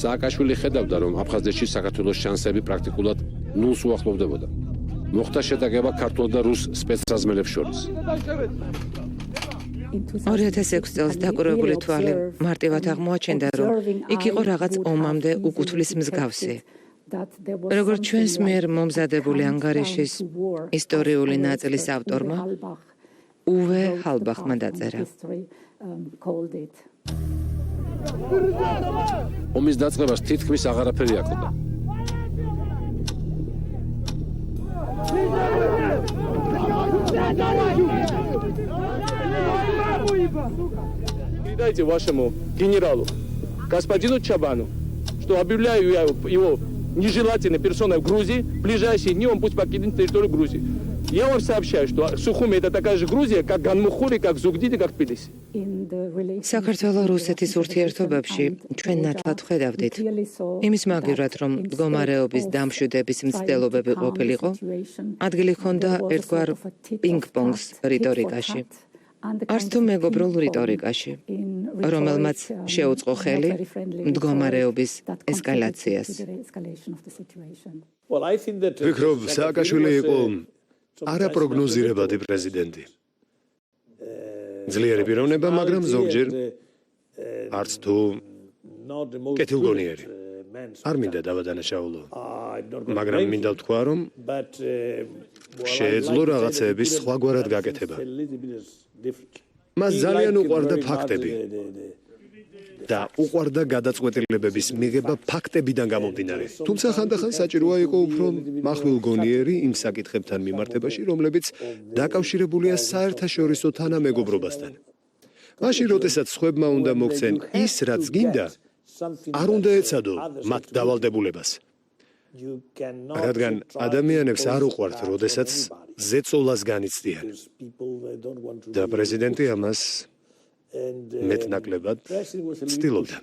სააკაშვილი ხედავდა, რომ აფხაზეთში საქართველოს შანსები პრაქტიკულად ნულს უახლოვდებოდა. მოხდა შეტაკება ქართულ და რუს სპეცრაზმელებს შორის. 2006 წელს დაკვირვებული თვალი მარტივად აღმოაჩენდა, რომ იქ იყო რაღაც ომამდე უკუთვლის მსგავსი. როგორც ჩვენს მიერ მომზადებული ანგარიშის ისტორიული ნაწილის ავტორმა უვე ჰალბახმა დაწერა. ომის დაწყებას თითქმის აღარაფერი აკლდა. Передайте вашему генералу, господину Чабану, что объявляю его нежелательной персоной в Грузии. В ближайшие дни он пусть покинет территорию Грузии. Я вам сообщаю, что Сухуми это такая же Грузия, как Ганмухури, как Зугдиди, как Тбилиси. საქართველოს რუსეთის ურთიერთობებში ჩვენ ნათლად ხედავდით იმის მაგივრად, რომ მდგომარეობის დამშვიდების მცდელობები ყოფილიყო, ადგილი ჰქონდა ერთგვარ პინგ-პონგს რიტორიკაში, არც თუ მეგობრულ რიტორიკაში, რომელმაც შეუწყო ხელი მდგომარეობის ესკალაციას. ვფიქრობ, სააკაშვილი იყო არაპროგნოზირებადი პრეზიდენტი. ძლიერი პიროვნება, მაგრამ ზოგჯერ არც თუ კეთილგონიერი. არ მინდა დავადანაშაულო, მაგრამ მინდა ვთქვა, რომ შეეძლო რაღაცეების სხვაგვარად გაკეთება. მას ძალიან უყვარდა ფაქტები და უყვარდა გადაწყვეტილებების მიღება ფაქტებიდან გამომდინარე. თუმცა ხანდახან საჭიროა იყო უფრო მახვილგონიერი იმ საკითხებთან მიმართებაში, რომლებიც დაკავშირებულია საერთაშორისო თანამეგობრობასთან. მაშინ, როდესაც სხვებმა უნდა მოგცენ ის, რაც გინდა, არ უნდა ეცადო მათ დავალდებულებას. რადგან ადამიანებს არ უყვართ, როდესაც ზეწოლას განიცდიან. და პრეზიდენტი ამას მეტნაკლებად ცდილობდა.